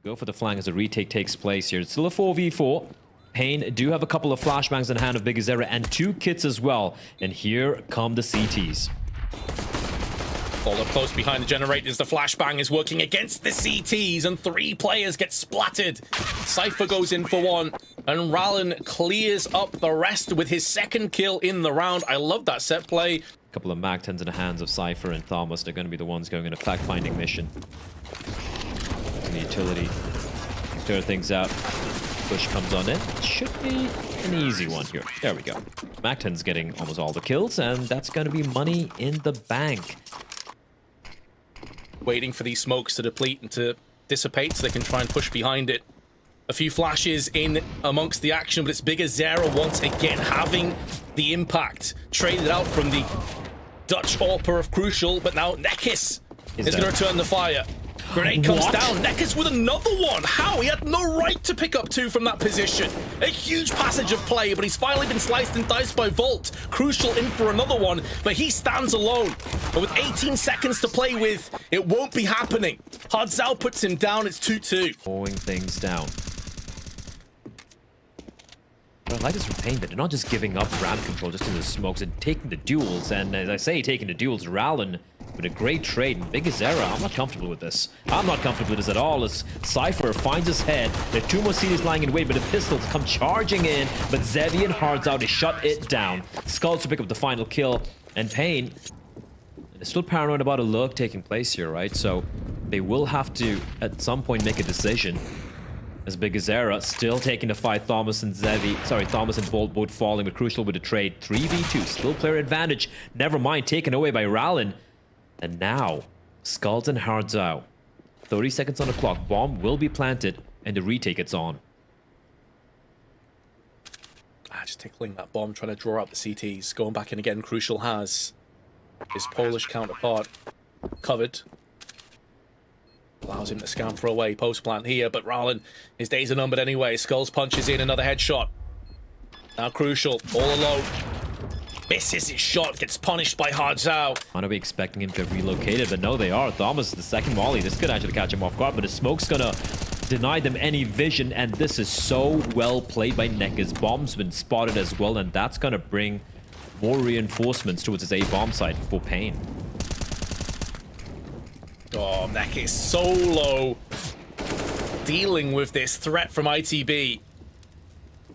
Go for the flank as the retake takes place here. It's still a 4v4. paiN do have a couple of flashbangs in hand of bigazera and 2 kits as well. And here come the CTs. All up close behind the generators. The flashbang is working against the CTs, and 3 players get splattered. Cypher goes in for 1, and Rallen clears up the rest with his 2nd kill in the round. I love that set play. A couple of Mag 10s in the hands of Cypher and Thomas. They're going to be the ones going on a fact-finding mission. The utility. Clear things out. Push comes on in. Should be an easy one here. There we go. Mag 10's getting almost all the kills, and that's going to be money in the bank. Waiting for these smokes to deplete and to dissipate so they can try and push behind it. A few flashes in amongst the action, but it's bigazera once again having the impact. Traded out from the Dutch AWPer of Crucial, but now Nekis is going to return the fire. Grenade comes down. Nekis with another one. How? He had no right to pick up 2 from that position. A huge passage of play, but he's finally been sliced and diced by Volt. Crucial in for another one, but he stands alone. But with 18 seconds to play with, it won't be happening. Hardzao puts him down. It's 2-2. Slowing things down. What I like is from paiN that they're not just giving up ramp control just in the smokes and taking the duels. And as I say, taking the duels, Rallen with a great trade. And bigazera, I'm not comfortable with this. I'm not comfortable with this at all. As Cypher finds his head, there are 2 more CDs lying in wait, but the pistols come charging in. But Zevi and Hardzao to shut it down. Skulls to pick up the final kill. And paiN, they're still paranoid about a lurk taking place here, right? So they will have to, at some point, make a decision. As bigazera still taking the fight. Thomas and Volt both falling, but Crucial with a trade. 3v2, still player advantage. Never mind, taken away by Rallen. And now, Skulls and Hardzao. 30 seconds on the clock. Bomb will be planted, and the retake it's on. Just tickling that bomb, trying to draw out the CTs. Going back in again, Crucial has his Polish counterpart covered. Allows him to scamper away, post-plant here, but Rallen, his days are numbered anyway. Skulls punches in, another headshot. Now Crucial, all alone. Misses his shot, gets punished by Hardzao. Are we expecting him to have relocated? But no, they are. Thomas, the 2nd volley. This could actually catch him off guard, but the smoke's gonna deny them any vision, and this is so well played by Nekis. Bomb's been spotted as well, and that's gonna bring more reinforcements towards his A-bomb side for paiN. Oh, Nekis solo dealing with this threat from ITB.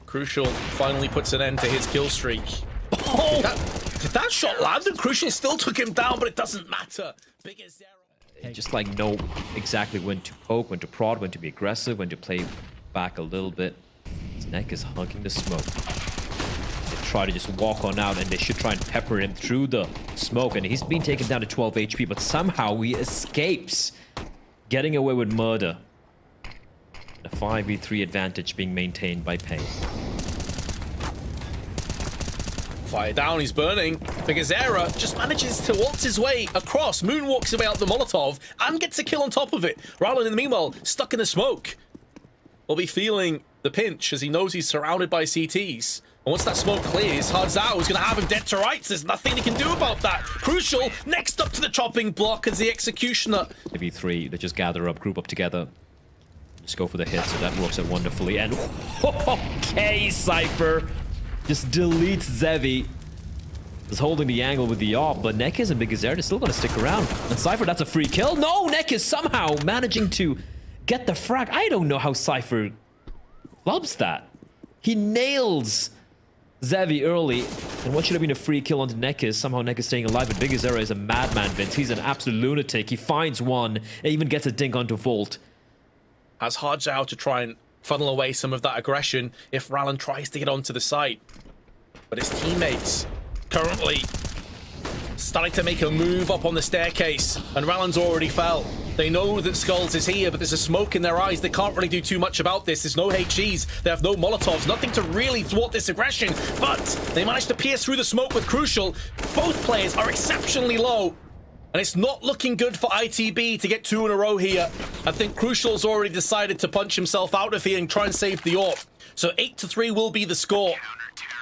Crucial finally puts an end to his kill streak. Oh, did that shot land? And Crucial still took him down, but it doesn't matter. They just like know exactly when to poke, when to prod, when to be aggressive, when to play back a little bit. His neck is hugging the smoke. They try to just walk on out, and they should try and pepper him through the smoke. And he's been taken down to 12 HP, but somehow he escapes, getting away with murder. A 5v3 advantage being maintained by paiN. Fire down, he's burning. bigazera just manages to waltz his way across, moonwalks away out the Molotov, and gets a kill on top of it. Rallen, in the meanwhile, stuck in the smoke. Will be feeling the pinch as he knows he's surrounded by CTs. And once that smoke clears, Hardzao is going to have him dead to rights. There's nothing he can do about that. Crucial, next up to the chopping block as the executioner. V3, they just gather up, group up together. Just go for the hit, so that works out wonderfully. And okay, Cypher just deletes Zevi. Is holding the angle with the AWP, but Nekis and bigazera are still going to stick around. And Cypher, that's a free kill. No, Nekis somehow managing to get the frag. I don't know how Cypher loves that. He nails Zevi early, and what should have been a free kill onto Nekis. Somehow Nekis staying alive, but bigazera is a madman, Vince. He's an absolute lunatic. He finds one, and even gets a dink onto Volt. Has Hardzao to try and funnel away some of that aggression if Rallen tries to get onto the site. But his teammates currently starting to make a move up on the staircase, and Rallen's already fell. They know that Skulls is here, but there's a smoke in their eyes. They can't really do too much about this. There's no HEs, they have no Molotovs, nothing to really thwart this aggression, but they managed to pierce through the smoke with Crucial. Both players are exceptionally low, and it's not looking good for ITB to get 2 in a row here. I think Crucial's already decided to punch himself out of here and try and save the AWP. So 8-3 will be the score.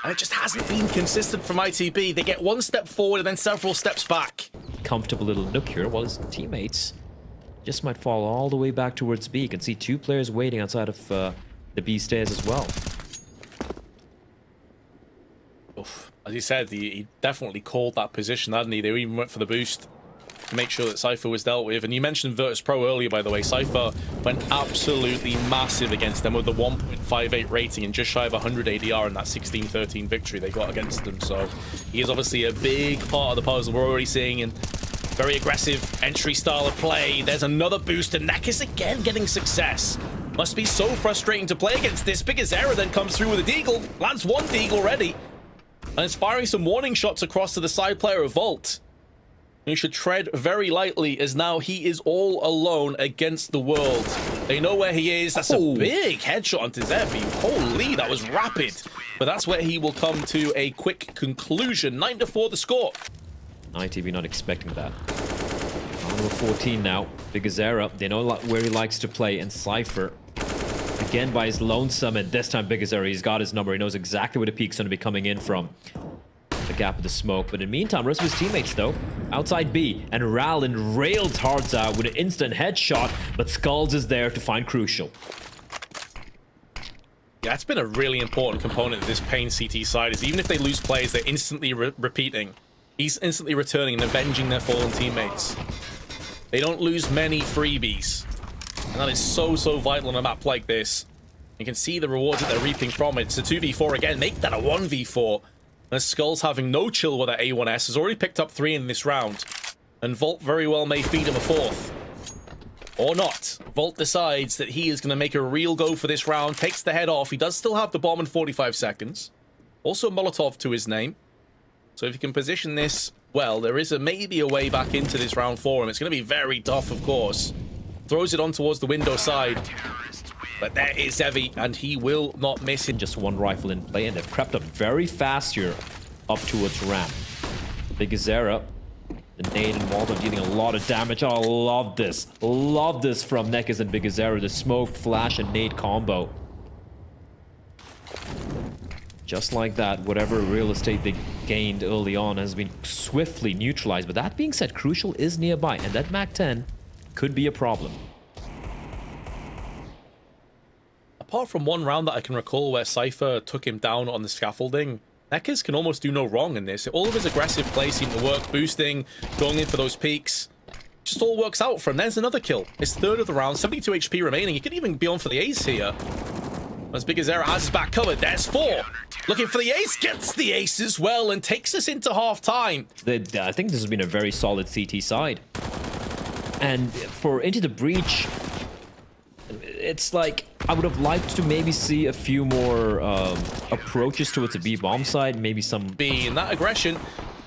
And it just hasn't been consistent from ITB. They get 1 step forward and then several steps back. Comfortable little nook here while his teammates just might fall all the way back towards B. You can see 2 players waiting outside of the B stairs as well. Oof. As he said, he definitely called that position, hadn't he? They even went for the boost to make sure that Cypher was dealt with. And you mentioned Virtus Pro earlier, by the way. Cypher went absolutely massive against them with the 1.58 rating and just shy of 100 ADR in that 16-13 victory they got against them. So he is obviously a big part of the puzzle. We're already seeing a very aggressive entry style of play. There's another boost, and Nekis again getting success. Must be so frustrating to play against this. biggezera then comes through with a deagle, lands 1 deagle already, and it's firing some warning shots across to the side player of Vault. You should tread very lightly, as now he is all alone against the world. They know where he is. That's a big headshot onto Zevi. Holy, that was rapid. But that's where he will come to a quick conclusion. 9-4 the score. ITV not expecting that. Number 14 now. biggezera, they know where he likes to play, and Cypher again by his lonesome, and this time biggezera, he's got his number. He knows exactly where the peak's going to be coming in from. The gap of the smoke. But in the meantime, rest of his teammates though, outside B, and Rallen rails Hearts out with an instant headshot, but Skulls is there to find Crucial. Yeah, it's been a really important component of this paiN CT side, is even if they lose players, they're instantly repeating. He's instantly returning and avenging their fallen teammates. They don't lose many freebies. And that is so vital on a map like this. You can see the rewards that they're reaping from it. It's a 2v4 again. Make that a 1v4. And Skulls, having no chill with that A1S, has already picked up 3 in this round. And Vault very well may feed him a 4th. Or not. Vault decides that he is going to make a real go for this round. Takes the head off. He does still have the bomb in 45 seconds. Also Molotov to his name. So if you can position this well, there is maybe a way back into this round for him. It's going to be very tough, of course. Throws it on towards the window side. But there is Zevi, and he will not miss it. Just 1 rifle in play, and they've crept up very fast here up towards ramp. biggezera, the nade and Waldo dealing a lot of damage. Oh, I love this. Love this from Nekis and biggezera. The smoke, flash, and nade combo. Just like that, whatever real estate they gained early on has been swiftly neutralized. But that being said, Crucial is nearby, and that MAC-10 could be a problem. Apart from 1 round that I can recall where Cypher took him down on the scaffolding, Nekis can almost do no wrong in this. All of his aggressive play seemed to work, boosting, going in for those peaks. Just all works out for him. There's another kill. His 3rd of the round, 72 HP remaining. He could even be on for the ace here. As biggezera has his back covered, there's 4. Looking for the ace, gets the ace as well, and takes us into half-time. I think this has been a very solid CT side. And for Into the Breach, it's like, I would have liked to maybe see a few more approaches towards the B bomb side, maybe some... B, and that aggression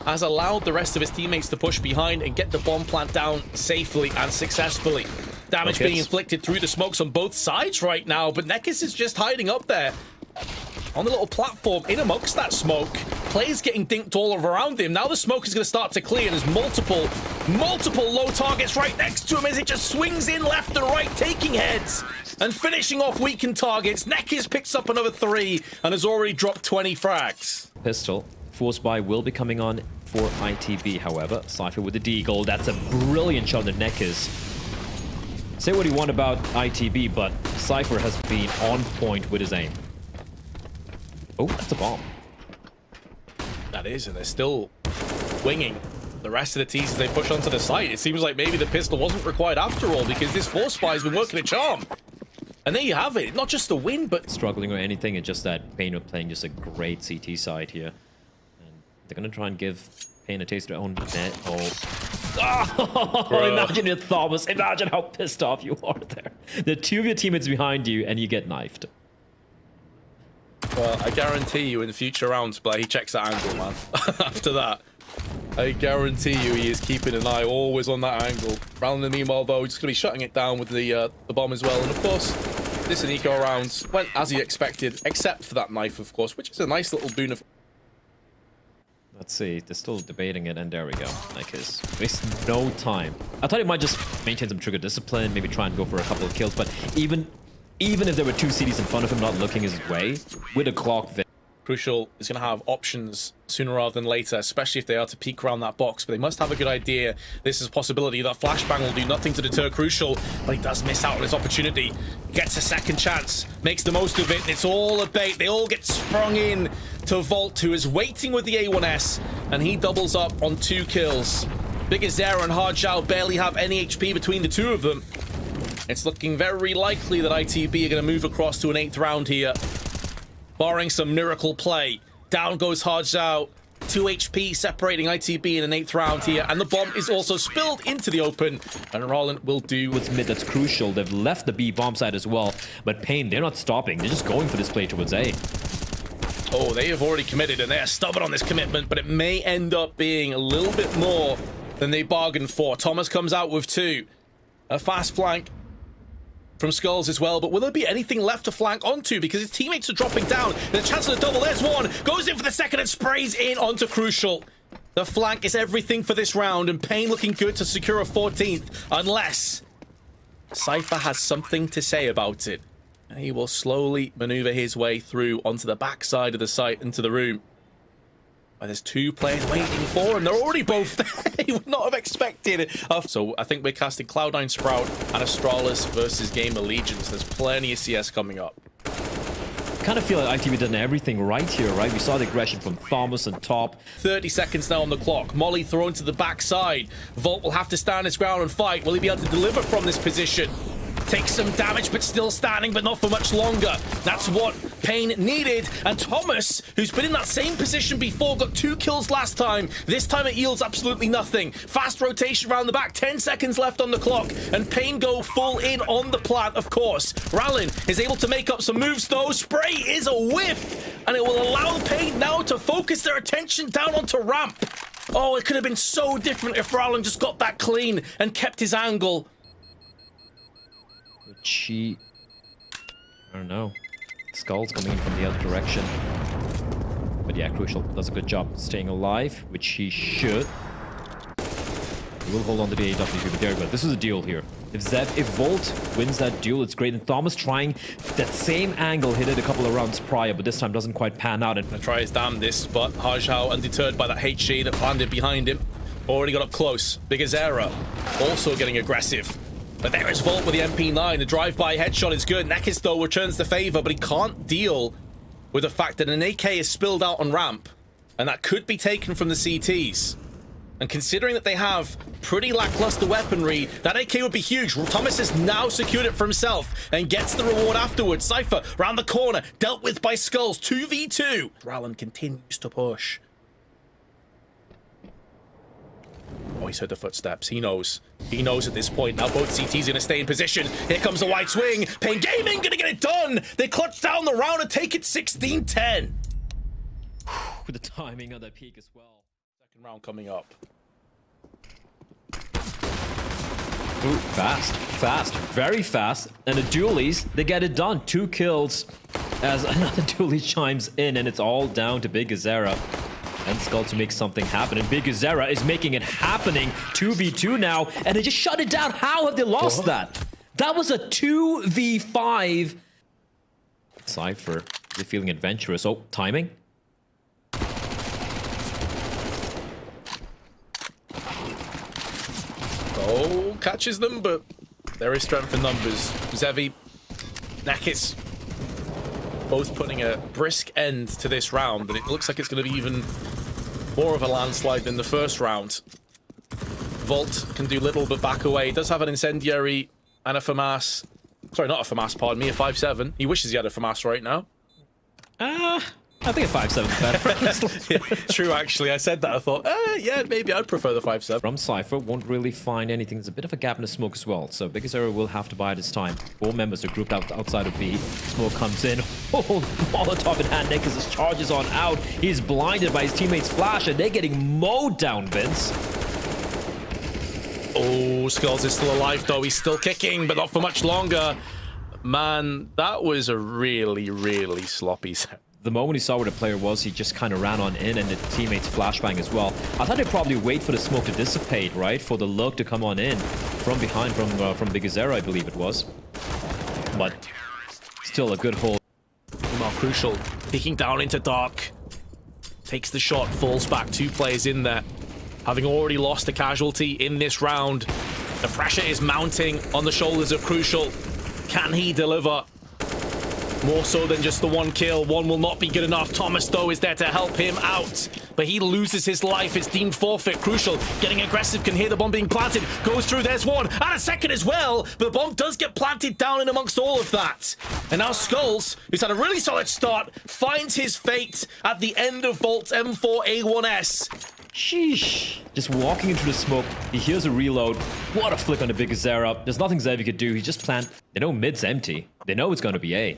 has allowed the rest of his teammates to push behind and get the bomb plant down safely and successfully. Damage being inflicted through the smokes on both sides right now, but Nekis is just hiding up there on the little platform in amongst that smoke. Players getting dinked all around him. Now the smoke is going to start to clear, and there's multiple low targets right next to him as it just swings in left and right, taking heads and finishing off weakened targets. Nekis picks up another 3 and has already dropped 20 frags. Pistol. Force buy will be coming on for ITB, however. Cypher with the deagle. That's a brilliant shot to Nekis. Say what you want about ITB, but Cypher has been on point with his aim. Oh, that's a bomb. That is, and they're still winging the rest of the teasers they push onto the site. It seems like maybe the pistol wasn't required after all, because this force spy has been working a charm. And there you have it. Not just a win, but... struggling or anything, it's just that paiN are playing just a great CT side here. And they're going to try and give paiN a taste of their own net. Oh, imagine it, Thomas. Imagine how pissed off you are there. The 2 of your teammates behind you, and you get knifed. Well, I guarantee you in the future rounds, play, he checks that angle, man. After that, I guarantee you he is keeping an eye always on that angle. Round the meanwhile, though, he's going to be shutting it down with the bomb as well. And of course, this and eco round went as he expected, except for that knife, of course, which is a nice little boon of... Let's see, they're still debating it, and there we go. Nekis wastes no time. I thought he might just maintain some trigger discipline, maybe try and go for a couple of kills, but even if there were 2 CDs in front of him not looking his way, with a clock Crucial is going to have options sooner rather than later, especially if they are to peek around that box. But they must have a good idea. This is a possibility. That flashbang will do nothing to deter Crucial, but he does miss out on his opportunity. Gets a second chance, makes the most of it. It's all a bait. They all get sprung in to Volt, who is waiting with the A1S, and he doubles up on 2 kills. Big Azera and Hardjow barely have any HP between the two of them. It's looking very likely that ITB are going to move across to an 8th round here, barring some miracle play. Down goes Hardjow. 2 HP separating ITB in an 8th round here, and the bomb is also spilled into the open, and Roland will do What's mid that's crucial. They've left the B bomb side as well, but paiN, they're not stopping. They're just going for this play towards A. Oh, they have already committed, and they are stubborn on this commitment, but it may end up being a little bit more than they bargained for. Thomas comes out with 2. A fast flank from Skulls as well, but will there be anything left to flank onto? Because his teammates are dropping down. There's a chance of the double. There's one. Goes in for the second and sprays in onto Crucial. The flank is everything for this round, and paiN looking good to secure a 14th, unless Cypher has something to say about it. He will slowly maneuver his way through onto the backside of the site into the room, where there's 2 players waiting for him. They're already both there. You would not have expected it. So I think we're casting Cloud9 Sprout and Astralis versus Game Allegiance. There's plenty of CS coming up. Kind of feel like ITV done everything right here, right? We saw the aggression from Thomas and top. 30 seconds now on the clock. Molly thrown to the backside. Volt will have to stand his ground and fight. Will he be able to deliver from this position? Takes some damage, but still standing, but not for much longer. That's what paiN needed. And Thomas, who's been in that same position before, got 2 kills last time. This time it yields absolutely nothing. Fast rotation around the back. 10 seconds left on the clock. And paiN go full in on the plant, of course. Rallin is able to make up some moves, though. Spray is a whiff. And it will allow paiN now to focus their attention down onto ramp. Oh, it could have been so different if Rallin just got that clean and kept his angle. I don't know. Skull's coming in from the other direction. But yeah, Crucial does a good job staying alive, which he should. He will hold on to the AWP, but there we go. This is a duel here. If Volt wins that duel, it's great. And Thomas trying that same angle, hit it a couple of rounds prior, but this time doesn't quite pan out. And try his damnedest, but Hardjow, undeterred by that HG that landed behind him, already got up close. Big Azera also getting aggressive. But there is Volt with the MP9. The drive-by headshot is good. Nekis, though, returns the favor, but he can't deal with the fact that an AK is spilled out on ramp, and that could be taken from the CTs. And considering that they have pretty lackluster weaponry, that AK would be huge. Thomas has now secured it for himself and gets the reward afterwards. Cypher round the corner, dealt with by Skulls. 2v2. Rallin continues to push. Oh, he's heard the footsteps. He knows. He knows at this point. Now both CTs going to stay in position. Here comes the white swing. paiN Gaming going to get it done. They clutch down the round and take it 16-10. with the timing of that peak as well. Second round coming up. Ooh, fast, very fast. And the dualies, they get it done. 2 kills as another dualie chimes in, and it's all down to Big Azera and Skull to make something happen. And Big Azera is making it happening. 2v2 now, and they just shut it down. How have they lost that? That was a 2v5. Cypher, they're feeling adventurous. Oh, timing. Oh, catches them, but there is strength in numbers. Zevi, Nekis, both putting a brisk end to this round, and it looks like it's going to be even more of a landslide than the first round. Volt can do little but back away. He does have an incendiary and a FAMAS. Sorry, not a FAMAS, pardon me, a 5-7. He wishes he had a FAMAS right now. I think a 5-7 is better. Yeah, true, actually. I said that. I thought, yeah, maybe I'd prefer the 5-7. From Cypher, won't really find anything. There's a bit of a gap in the smoke as well. So Big Azera will have to bide his time. 4 members are grouped out outside of B. Smoke comes in. Oh, Molotov in hand. Nekis just charges on out. He's blinded by his teammates' flash, and they're getting mowed down, Vince. Oh, Skulls is still alive, though. He's still kicking, but not for much longer. Man, that was a really, really sloppy set. The moment he saw where the player was, he just kind of ran on in, and the teammates flashbang as well. I thought they'd probably wait for the smoke to dissipate, right? For the look to come on in from behind, from Big Azera, I believe it was. But still a good hold. Well, Crucial peeking down into dark. Takes the shot, falls back. 2 players in there. Having already lost a casualty in this round. The pressure is mounting on the shoulders of Crucial. Can he deliver? More so than just the 1 kill. 1 will not be good enough. Thomas, though, is there to help him out. But he loses his life. It's deemed forfeit. Crucial getting aggressive. Can hear the bomb being planted. Goes through. There's 1. And a second as well. But the bomb does get planted down in amongst all of that. And now Skulls, who's had a really solid start, finds his fate at the end of Volt's M4A1S. Sheesh. Just walking into the smoke. He hears a reload. What a flick on the big Zera. There's nothing Xavi could do. He just plant. They know mid's empty. They know it's going to be A.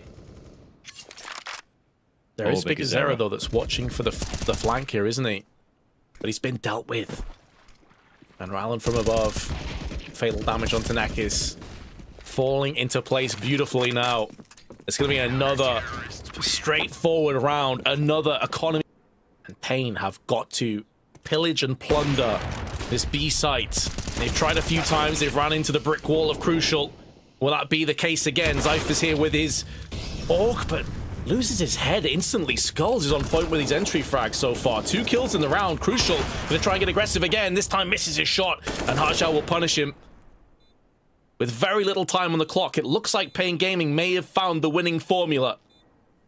There is Big Zera, though, that's watching for the flank here, isn't he? But he's been dealt with. And Rallen from above. Fatal damage onto Nekis. Falling into place beautifully now. It's going to be another straightforward round. Another economy. And paiN have got to pillage and plunder this B site. They've tried a few times. They've run into the brick wall of Crucial. Will that be the case again? Zypher's here with his Orc, but loses his head instantly. Skulls is on point with his entry frag so far. 2 kills in the round. Crucial gonna try and get aggressive again. This time misses his shot, and hardshell will punish him. With very little time on the clock, it looks like paiN Gaming may have found the winning formula.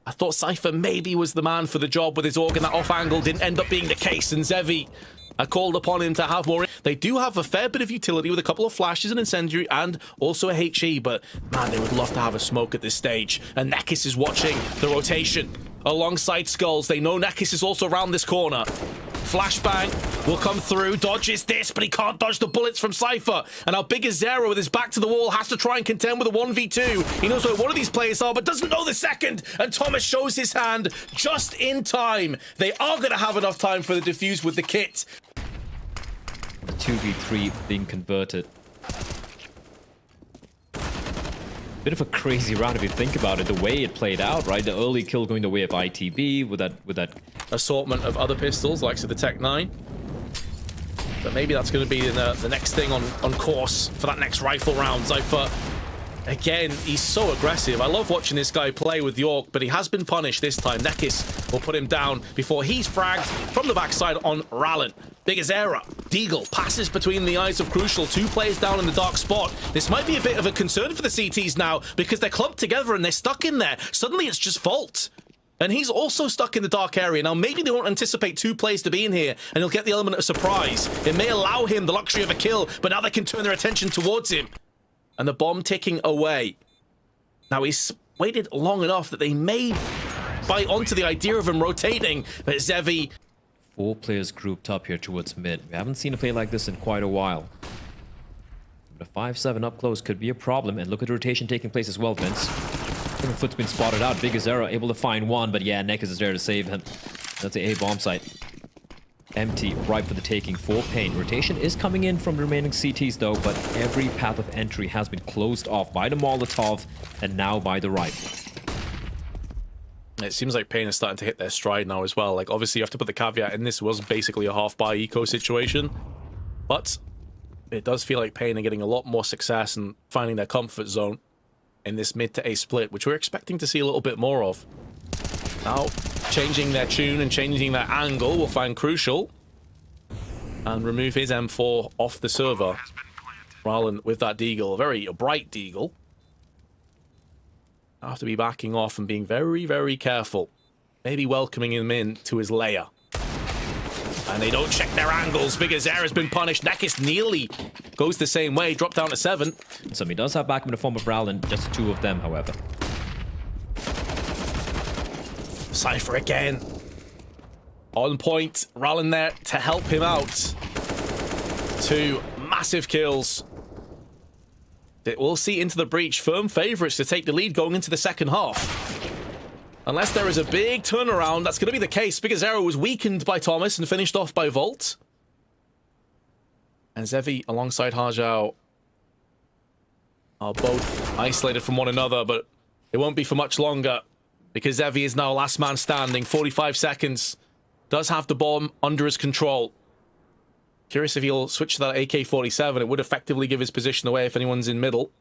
I thought Cypher maybe was the man for the job with his Org, and that off angle didn't end up being the case, and Xavi called upon him to have more. They do have a fair bit of utility with a couple of flashes, an incendiary, and also a HE, but man, they would love to have a smoke at this stage. And Nekis is watching the rotation alongside Skulls. They know Nekis is also around this corner. Flashbang will come through, dodges this, but he can't dodge the bullets from Cypher. And now Big Zera with his back to the wall has to try and contend with a 1v2. He knows where one of these players are, but doesn't know the second. And Thomas shows his hand just in time. They are going to have enough time for the defuse with the kit. The 2v3 being converted. Bit of a crazy round if you think about it, the way it played out, right? The early kill going the way of ITB with that assortment of other pistols, like the Tech 9. But maybe that's going to be the next thing on course for that next rifle round. Zypher, again, he's so aggressive. I love watching this guy play with the Orc, but he has been punished this time. Nekis will put him down before he's fragged from the backside on Rallen. Big Zera, Deagle passes between the eyes of Crucial. 2 players down in the dark spot. This might be a bit of a concern for the CTs now because they're clumped together and they're stuck in there. Suddenly it's just Volt. And he's also stuck in the dark area. Now, maybe they won't anticipate 2 players to be in here, and he'll get the element of surprise. It may allow him the luxury of a kill, but now they can turn their attention towards him. And the bomb ticking away. Now, he's waited long enough that they may bite onto the idea of him rotating, but Xavi... 4 players grouped up here towards mid. We haven't seen a play like this in quite a while. But a 5-7 up close could be a problem, and look at the rotation taking place as well, Vince. Foot's been spotted out. Big Zera able to find one, but yeah, Nekis is there to save him. That's a bomb site. Empty, ripe for the taking for paiN. Rotation is coming in from the remaining CTs though, but every path of entry has been closed off by the Molotov and now by the rifle. It seems like paiN is starting to hit their stride now as well. Like, obviously you have to put the caveat in, this was basically a half-buy eco situation, but it does feel like paiN are getting a lot more success and finding their comfort zone in this mid to A split, which we're expecting to see a little bit more of. Now, changing their tune and changing their angle, we'll find Crucial and remove his M4 off the server. Rallen with that Deagle, a very bright Deagle. I have to be backing off and being very, very careful. Maybe welcoming him in to his lair. And they don't check their angles. Big Zera's been punished. Nekis nearly goes the same way, dropped down to 7. So he does have backup in the form of Rallen, just 2 of them, however. Cypher again. On point. Rallen there to help him out. 2 massive kills. We'll see into the breach. Firm favourites to take the lead going into the second half. Unless there is a big turnaround, that's going to be the case. Big Zera was weakened by Thomas and finished off by Volt. And Xavi alongside Hajao are both isolated from one another, but it won't be for much longer because Xavi is now last man standing. 45 seconds. Does have the bomb under his control. Curious if he'll switch to that AK-47. It would effectively give his position away if anyone's in middle.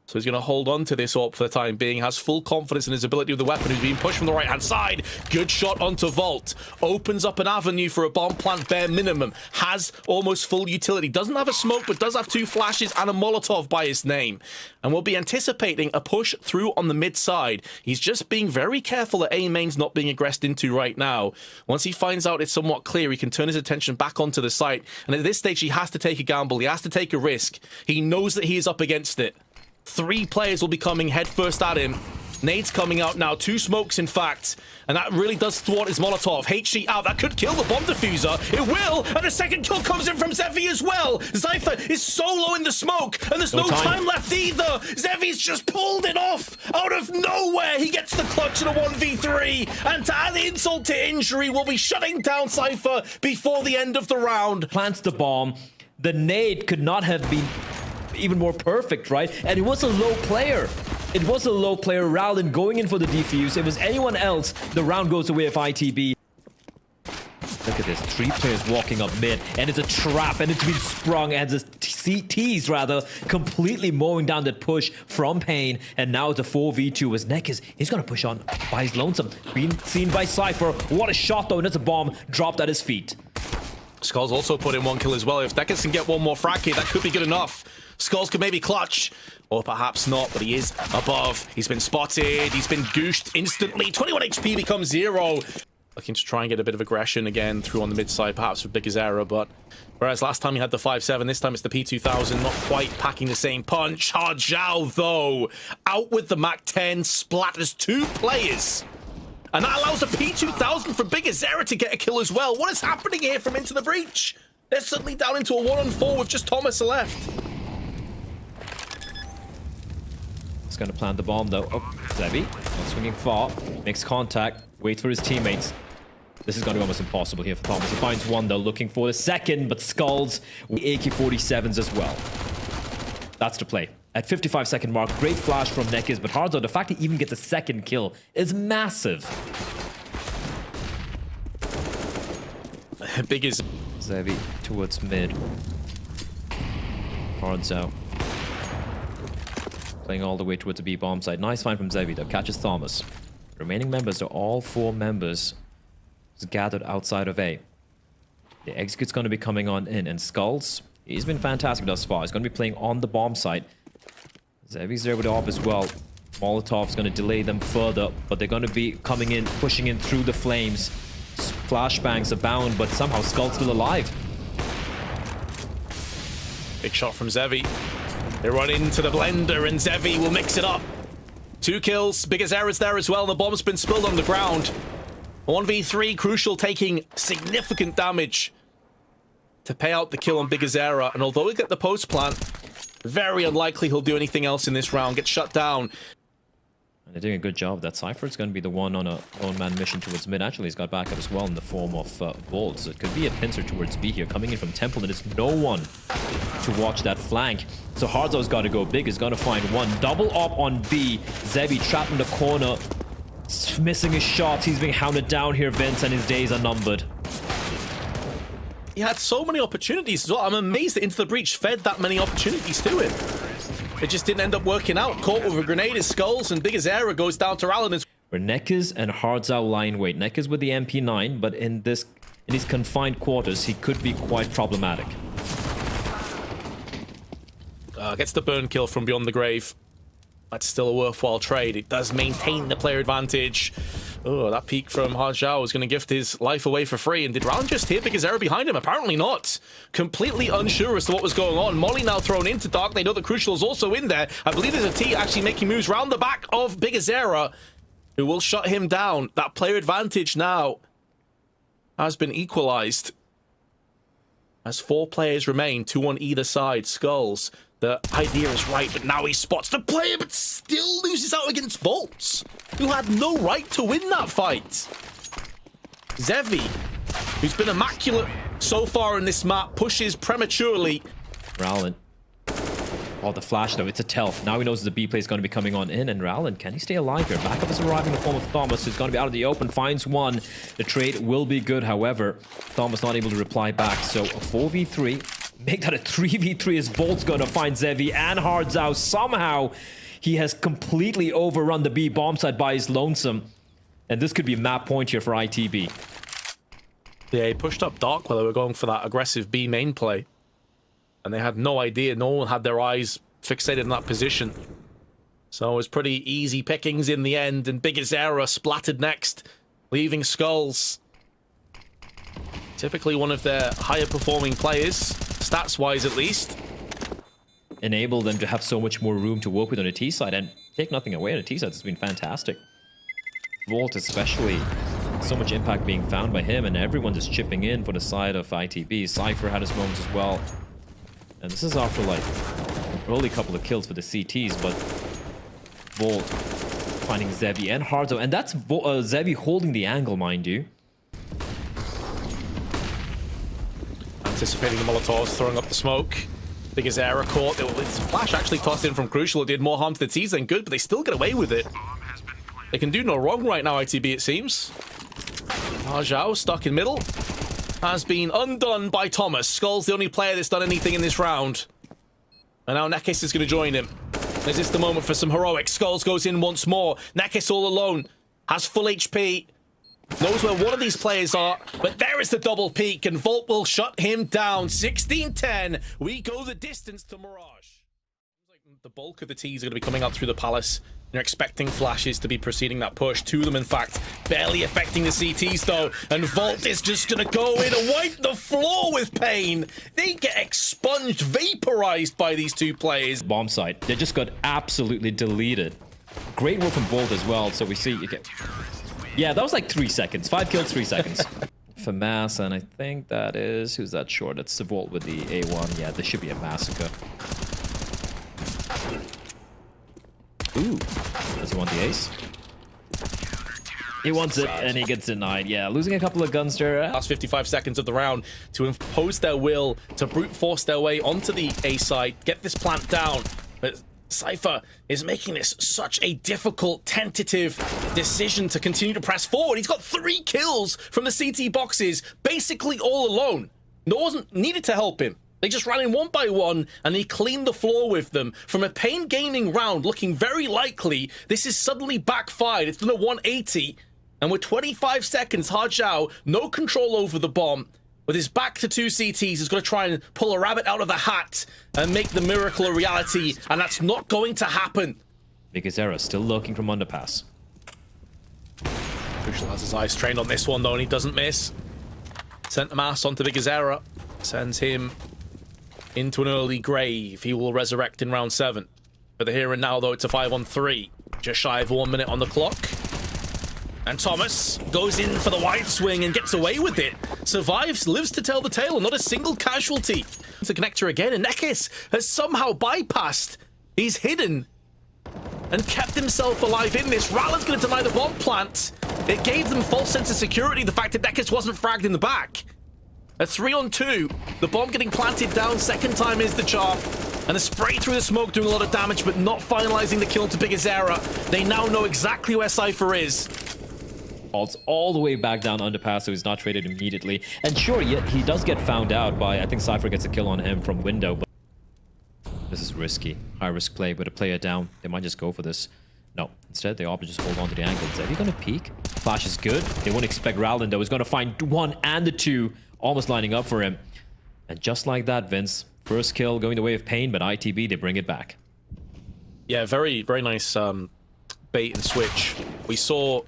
So he's going to hold on to this AWP for the time being. Has full confidence in his ability with the weapon. He's being pushed from the right-hand side. Good shot onto Vault. Opens up an avenue for a bomb plant bare minimum. Has almost full utility. Doesn't have a smoke, but does have 2 flashes and a Molotov by his name. And we'll be anticipating a push through on the mid side. He's just being very careful that A main's not being aggressed into right now. Once he finds out it's somewhat clear, he can turn his attention back onto the site. And at this stage, he has to take a gamble. He has to take a risk. He knows that he is up against it. 3 players will be coming headfirst at him. Nades coming out now. 2 smokes, in fact. And that really does thwart his Molotov. HG out. That could kill the bomb diffuser. It will. And a second kill comes in from Zevi as well. Zypher is so low in the smoke. And there's no time left either. Zevi's just pulled it off out of nowhere. He gets the clutch in a 1v3. And to add insult to injury, we'll be shutting down Cypher before the end of the round. Plants the bomb. The nade could not have been even more perfect, right? And it was a low player. It was a low player. Rowland going in for the defuse. If it was anyone else, the round goes away if ITB. Look at this. 3 players walking up mid, and it's a trap, and it's been sprung, and it's teased rather, completely mowing down that push from paiN, and now it's a 4v2 as Nekes, he's gonna push on by his lonesome. Being seen by Cypher. What a shot though, and it's a bomb dropped at his feet. Skulls also put in 1 kill as well. If Nekes can get 1 more frag here, that could be good enough. Skulls could maybe clutch, or perhaps not, but he is above. He's been spotted. He's been gooshed instantly. 21 HP becomes 0. Looking to try and get a bit of aggression again through on the mid side, perhaps with bigazera, but whereas last time he had the 5-7, this time it's the P2000, not quite packing the same punch. Hardjao, though, out with the MAC-10, splatters 2 players. And that allows a P2000 for bigazera to get a kill as well. What is happening here from Into the Breach? They're suddenly down into a 1-on-4 with just Thomas left. He's going to plant the bomb though. Oh, Zevi, not swinging far. Makes contact. Waits for his teammates. This is going to be almost impossible here for Thomas. He finds 1 though, looking for the second, but Skulls with AK-47s as well. That's the play. At 55-second mark, great flash from Nekes, but Hardzo, the fact he even gets a 2nd kill is massive. Big is Zevi towards mid. Hardzo playing all the way towards the B bomb side. Nice find from Zevi though. Catches Thomas. Remaining members are all 4 members gathered outside of A. The execute's going to be coming on in, and Skulls, he's been fantastic thus far. He's going to be playing on the bomb site. Zevi's there with the AWP as well. Molotov's going to delay them further, but they're going to be coming in, pushing in through the flames. Flashbangs abound, but somehow Skull's still alive. big shot from Zevi. They run into the blender, and Zevi will mix it up. 2 kills. bigazera's there as well, and the bomb's been spilled on the ground. 1v3, Crucial taking significant damage to pay out the kill on bigazera. And although we get the post plant, very unlikely he'll do anything else in this round. Gets shut down. And they're doing a good job. That Cypher's going to be the one on a lone-man mission towards mid. Actually, he's got backup as well in the form of Volt. So it could be a pincer towards B here. Coming in from Temple, and there's no one to watch that flank. So Hardzo's got to go big. He's going to find one. Double up on B. Zevi trapped in the corner. Missing his shots. He's being hounded down here, Vince, and his days are numbered. He had so many opportunities as well. I'm amazed that Into the Breach fed that many opportunities to him. It just didn't end up working out. Caught with a grenade is Skulls, and bigazera goes down to Rallen. Where Nekes and Hardzow line wait. Nekes with the MP9, but in his confined quarters, he could be quite problematic. Gets the burn kill from beyond the grave. That's still a worthwhile trade. It does maintain the player advantage. Oh, that peek from Hardzow was going to gift his life away for free. And did Rallen just hear bigazera behind him? Apparently not. Completely unsure as to what was going on. Molly now thrown into Dark. They know the Crucial is also in there. I believe there's a T actually making moves round the back of bigazera, who will shut him down. That player advantage now has been equalized. As 4 players remain, 2 on either side. Skulls. The idea is right, but now he spots the player, but still loses out against Volts, who had no right to win that fight. Zevi, who's been immaculate so far in this map, pushes prematurely. Rallen. Oh, the flash, though. It's a tell. Now he knows the B play is going to be coming on in, and Rallen, can he stay alive here? Backup is arriving in the form of Thomas, who's going to be out of the open, finds one. The trade will be good, however. Thomas not able to reply back, so a 4v3. make that a 3v3 as Volt's going to find Zevi and Hardzao. Somehow, he has completely overrun the B bomb site by his lonesome. And this could be a map point here for ITB. Yeah, he pushed up Dark while they were going for that aggressive B main play. And they had no idea. No one had their eyes fixated in that position. So it was pretty easy pickings in the end. And bigazera splattered next, leaving Skulls. Typically one of their higher performing players, stats-wise at least. Enable them to have so much more room to work with on the T side, and take nothing away on the T side. It's been fantastic. Volt especially, so much impact being found by him, and everyone just chipping in for the side of ITB. Cypher had his moments as well. And this is after like an early couple of kills for the CTs, but Volt finding Zevi and Hardzo, and that's Zevi holding the angle, mind you. Anticipating the Molotovs, throwing up the smoke. bigazera caught. It's a flash actually tossed in from Crucial. It did more harm to the T's than good, but they still get away with it. They can do no wrong right now, ITB, it seems. Zhao stuck in middle. Has been undone by Thomas. Skull's the only player that's done anything in this round. And now Nekis is going to join him. Is this the moment for some heroics? Skulls goes in once more. Nekis all alone. Has full HP. Knows where one of these players are. But there is the double peak. And Volt will shut him down. 16-10. We go the distance to Mirage. The bulk of the T's are going to be coming out through the Palace. You're expecting flashes to be preceding that push. Two of them, in fact, barely affecting the CTs, though. And Volt is just going to go in and wipe the floor with paiN. They get expunged, vaporized by these two players. Bomb site. They just got absolutely deleted. Great work from Volt as well. So we see... Okay. Yeah, that was like 3 seconds. 5 kills, 3 seconds. FAMAS, and I think that is... Who's that short? That's the Volt with the A1. Yeah, this should be a massacre. Ooh, does he want the ace? He wants it, and he gets denied. Yeah, losing a couple of guns there. Last 55 seconds of the round to impose their will, to brute force their way onto the A side, get this plant down. But Cypher is making this such a difficult, tentative decision to continue to press forward. He's got 3 kills from the CT boxes, basically all alone. No one needed to help him. They just ran in one by one, and he cleaned the floor with them. From a paiN gaining round looking very likely, this is suddenly backfired. It's done a 180, and with 25 seconds, Zhao, no control over the bomb. With his back to 2 CTs, he's going to try and pull a rabbit out of the hat and make the miracle a reality, and that's not going to happen. bigazera still lurking from underpass. Crucial has his eyes trained on this one, though, and he doesn't miss. Sent the mass onto bigazera. Sends him into an early grave. He will resurrect in round 7. For the here and now, though, it's a 5-on-3. Just shy of 1 minute on the clock. And Thomas goes in for the wide swing and gets away with it. Survives, lives to tell the tale, and not a single casualty. It's a connector again, and Nekis has somehow bypassed. He's hidden and kept himself alive in this. Rallen's going to deny the bomb plant. It gave them false sense of security, the fact that Nekis wasn't fragged in the back. A 3-on-2, the bomb getting planted down, second time is the charm. And the spray through the smoke doing a lot of damage, but not finalizing the kill to bigazera. They now know exactly where Cypher is. Falls all the way back down underpass, so he's not traded immediately. And sure, yet he does get found out by, I think Cypher gets a kill on him from window, but this is risky. High risk play, but a player down. They might just go for this. No, instead they opt to just hold on to the angle. Is he going to peek? Flash is good. They won't expect Rallen, though. He's going to find 1 and the 2. Almost lining up for him. And just like that, Vince, first kill going the way of paiN, but ITB, they bring it back. Yeah, very, very nice bait and switch. We saw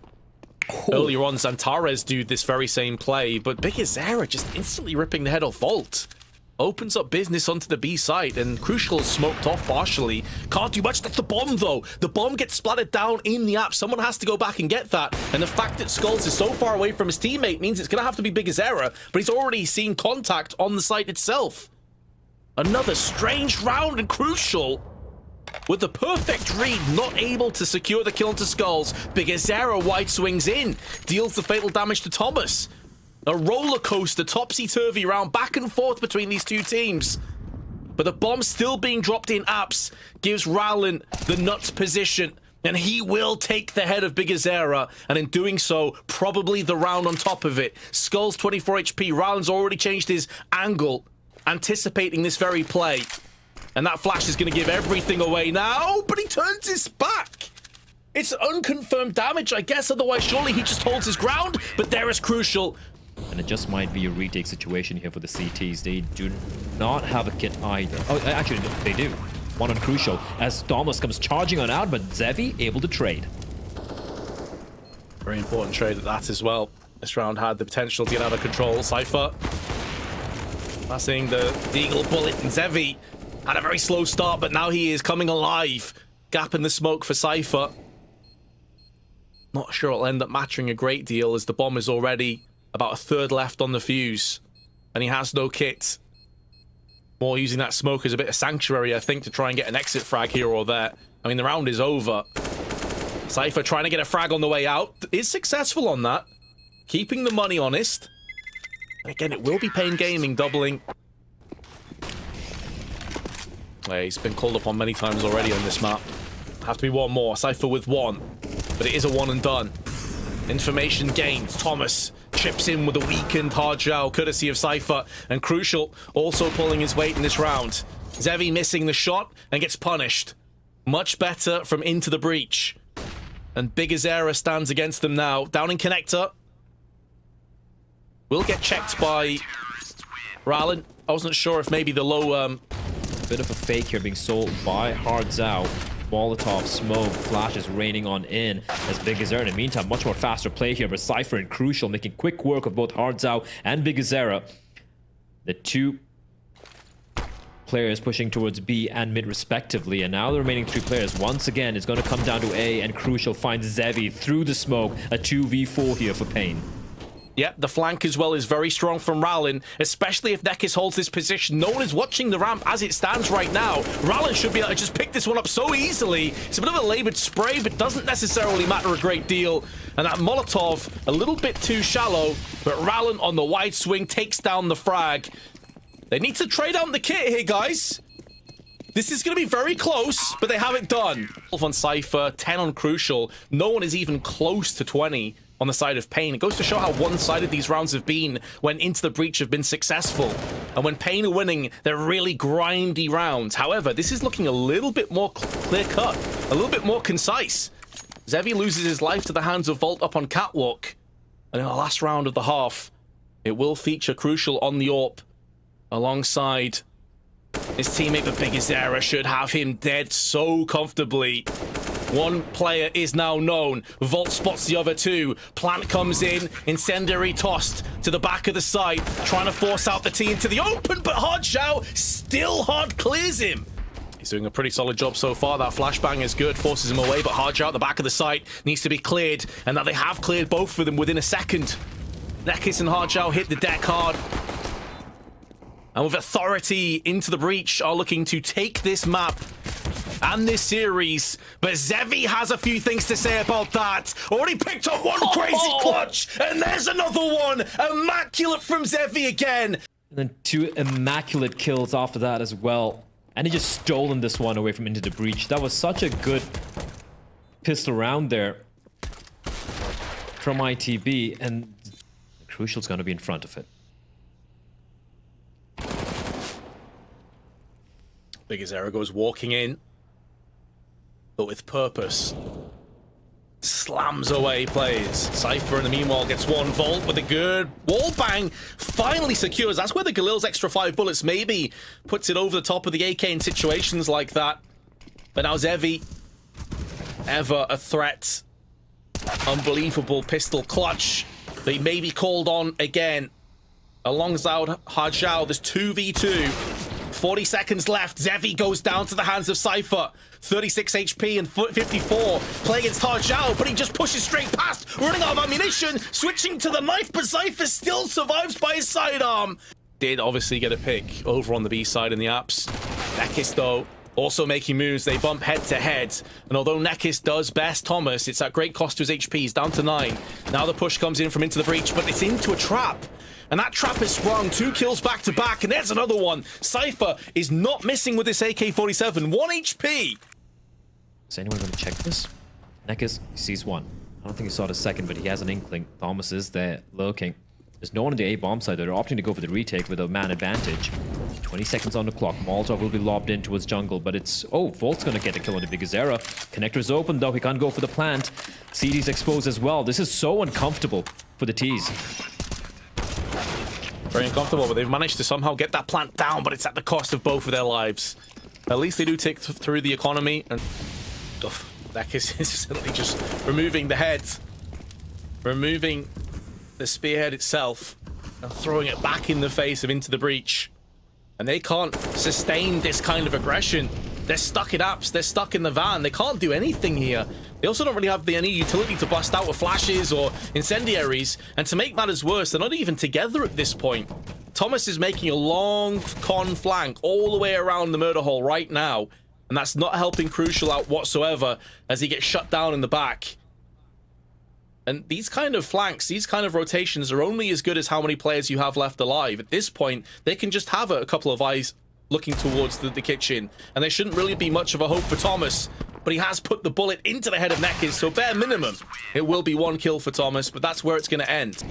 earlier on Xantares do this very same play, but bigazera just instantly ripping the head off Volt. Opens up business onto the B side, and Crucial is smoked off partially. Can't do much. That's the bomb, though. The bomb gets splattered down in the app. Someone has to go back and get that. And the fact that Skulls is so far away from his teammate means it's going to have to be bigazera, but he's already seen contact on the site itself. Another strange round, and Crucial, with the perfect read, not able to secure the kill into Skulls. bigazera wide swings in, deals the fatal damage to Thomas. A roller coaster, topsy-turvy round, back and forth between these two teams. But the bomb still being dropped in apps gives Rallen the nuts position. And he will take the head of bigazera, and in doing so, probably the round on top of it. Skull's 24 HP, Rallen's already changed his angle. anticipating this very play. And that flash is going to give everything away now, but he turns his back. It's unconfirmed damage, I guess, otherwise surely he just holds his ground, but there is Crucial. And it just might be a retake situation here for the CTs. They do not have a kit either. Oh, actually, they do. One on Crucial as Thomas comes charging on out, but Zevi able to trade. Very important trade at that as well. This round had the potential to get out of control. Cypher passing the Eagle bullet, and Zevi had a very slow start, but now he is coming alive. Gap in the smoke for Cypher. Not sure it'll end up mattering a great deal as the bomb is already about a third left on the fuse, and he has no kit. More using that smoke as a bit of sanctuary, I think, to try and get an exit frag here or there. I mean, the round is over. Cypher trying to get a frag on the way out. Is successful on that. Keeping the money honest. And again, it will be paiN Gaming doubling. Yeah, he's been called upon many times already on this map. Have to be one more. Cypher with one. But it is a one and done. Information gained. Thomas chips in with a weakened hard gel, courtesy of Cypher. And Crucial also pulling his weight in this round. Zevi missing the shot and gets punished. Much better from into the breach. And Big Azera stands against them now. Down in connector. Will get checked by Rallen. I wasn't sure if maybe the low... Bit of a fake here being sold by Hardzao. Molotov, smoke, flashes raining on in as Big Azera. In the meantime, much more faster play here, but Cypher and Crucial making quick work of both Hardzao and Big Azera. The two players pushing towards B and mid respectively, and now the remaining three players once again is going to come down to A, and Crucial finds Zevi through the smoke. A 2v4 here for paiN. Yep, the flank as well is very strong from Rallen, especially if Nekis holds this position. No one is watching the ramp as it stands right now. Rallen should be able to just pick this one up so easily. It's a bit of a labored spray, but doesn't necessarily matter a great deal. And that Molotov, a little bit too shallow, but Rallen on the wide swing takes down the frag. They need to trade out the kit here, guys. This is going to be very close, but they have it done. 12 on Cypher, 10 on Crucial. No one is even close to 20 on the side of paiN. It goes to show how one-sided these rounds have been when Into the Breach have been successful. And when paiN are winning, they're really grindy rounds. However, this is looking a little bit more clear-cut, a little bit more concise. Zevi loses his life to the hands of Volt up on Catwalk. And in the last round of the half, it will feature Crucial on the AWP alongside his teammate, but Big Azera should have him dead so comfortably. One player is now known. Volt spots the other two. Plant comes in. Incendiary tossed to the back of the site. Trying to force out the T into the open, but Hardshao still hard clears him. He's doing a pretty solid job so far. That flashbang is good. Forces him away, but Hardshao at the back of the site needs to be cleared. And now they have cleared both of them within a second. Nekis and Hardshao hit the deck hard. And with authority, Into the Breach are looking to take this map and this series, but Zevi has a few things to say about that. Already picked up one crazy clutch, and there's another one. Immaculate from Zevi again. And then two immaculate kills after that as well. And he just stolen this one away from Into the Breach. That was such a good pistol round there from ITB, and Crucial's going to be in front of it. Big Azera goes walking in, but with purpose. Slams away plays. Cypher in the meanwhile gets one. Volt with a good wall bang. Finally secures. That's where the Galil's extra 5 bullets maybe puts it over the top of the AK in situations like that. But now Zevi, ever a threat. Unbelievable pistol clutch. They may be called on again. Alongside Hardshao, there's 2v2. 40 seconds left. Zevi goes down to the hands of Cypher. 36 HP and 54. Play against Hardshao, but he just pushes straight past. Running out of ammunition. Switching to the knife, but Cypher still survives by his sidearm. Did obviously get a pick over on the B side in the apps. Nekis, though, also making moves. They bump head to head. And although Nekis does best Thomas, it's at great cost to his HP. He's down to 9. Now the push comes in from Into the Breach, but it's into a trap. And that trap is sprung. 2 kills back to back, and there's another one. Cypher is not missing with this AK-47. 1 HP. Is anyone going to check this? Nekis sees one. I don't think he saw the second, but he has an inkling. Thomas is there lurking. There's no one on the A bomb side. They're opting to go for the retake with a man advantage. 20 seconds on the clock. Molotov will be lobbed in towards jungle, but it's... Oh, Volt's gonna get a kill on the Big Zera. Connector's open, though. He can't go for the plant. CD's exposed as well. This is so uncomfortable for the T's. Very uncomfortable, but they've managed to somehow get that plant down, but it's at the cost of both of their lives. At least they do take through the economy, and... That is instantly just removing the head. Removing the spearhead itself. And throwing it back in the face of Into the Breach. And they can't sustain this kind of aggression. They're stuck in apps, they're stuck in the van, they can't do anything here. They also don't really have any utility to bust out with flashes or incendiaries. And to make matters worse, they're not even together at this point. Thomas is making a long con flank all the way around the murder hole right now. And that's not helping Crucial out whatsoever as he gets shut down in the back. And these kind of flanks, these kind of rotations are only as good as how many players you have left alive. At this point, they can just have a couple of eyes looking towards the kitchen. And there shouldn't really be much of a hope for Thomas. But he has put the bullet into the head of Nekkes, so bare minimum, it will be 1 kill for Thomas, but that's where it's going to end.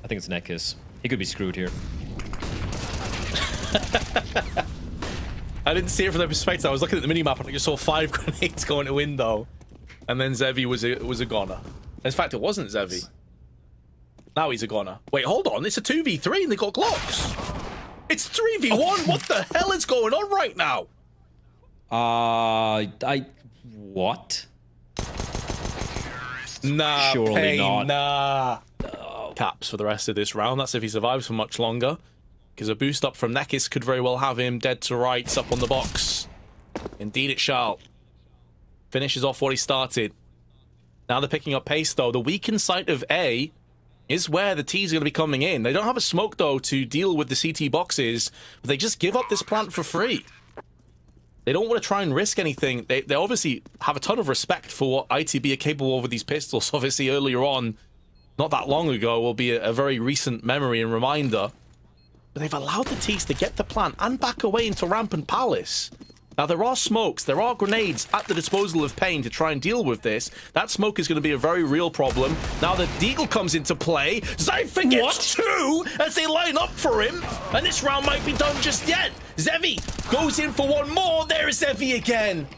I think it's Nekkes. He could be screwed here. I didn't see it from their perspective. I was looking at the minimap and I just saw 5 grenades going to window. And then Zevi was a goner. In fact, it wasn't Zevi. Now he's a goner. Wait, hold on. It's a 2v3 and they got Glocks. It's 3v1. What the hell is going on right now? What? Nah, Surely paiN, not. nah. Caps for the rest of this round. That's if he survives for much longer. Because a boost up from Nekkes could very well have him dead to rights up on the box. Indeed it shall. Finishes off what he started. Now they're picking up pace, though. The weakened site of A is where the T's are going to be coming in. They don't have a smoke, though, to deal with the CT boxes, but they just give up this plant for free. They don't want to try and risk anything. They obviously have a ton of respect for what ITB are capable of with these pistols. Obviously, earlier on, not that long ago, will be a very recent memory and reminder. But they've allowed the T's to get the plant and back away into ramp and palace. Now, there are smokes, there are grenades at the disposal of paiN to try and deal with this. That smoke is going to be a very real problem. Now, the Deagle comes into play. Zypher gets 2 as they line up for him. And this round might be done just yet. Zevi goes in for 1 more. There's Zevi again.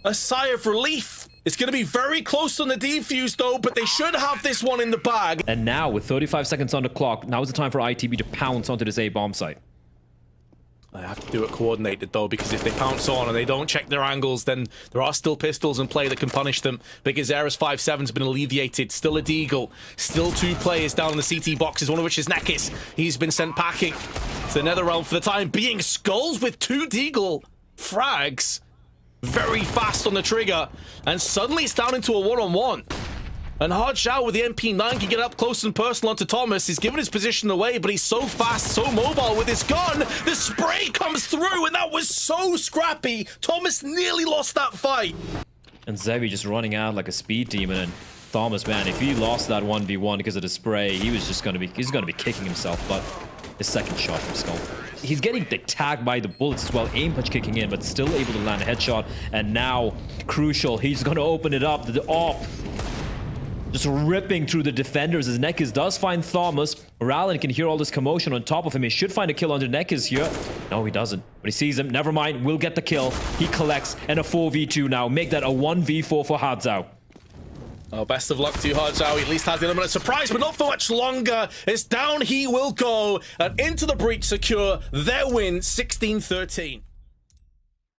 A sigh of relief. It's going to be very close on the defuse, though, but they should have this one in the bag. And now, with 35 seconds on the clock, now is the time for ITB to pounce onto this A bomb site. They have to do it coordinated, though, because if they pounce on and they don't check their angles, then there are still pistols in play that can punish them. Because Zera's 5-7's been alleviated. Still a Deagle. Still 2 players down in the CT boxes, one of which is Nekkes. He's been sent packing to the Netherrealm for the time being. Skulls with 2 Deagle frags. Very fast on the trigger. And suddenly it's down into a 1-on-1. And Hard Zhao with the MP9 can get up close and personal onto Thomas. He's given his position away, but he's so fast, so mobile with his gun. The spray comes through, and that was so scrappy. Thomas nearly lost that fight. And Zevi just running out like a speed demon. And Thomas, man, if he lost that 1v1 because of the spray, he's gonna be kicking himself. But his second shot from Skull. He's getting tagged by the bullets as well. Aim punch kicking in, but still able to land a headshot. And now, Crucial, he's gonna open it up. Just ripping through the defenders as Nekkes does find Thomas. Rallen can hear all this commotion on top of him. He should find a kill under Nekkes here. No, he doesn't. But he sees him. Never mind. We'll get the kill. He collects. And a 4v2 now. Make that a 1v4 for Hard Zhao. Oh, best of luck to you, Hard Zhao. He at least has the element of surprise, but not for much longer. It's down he will go. And Into the Breach secure their win, 16-13.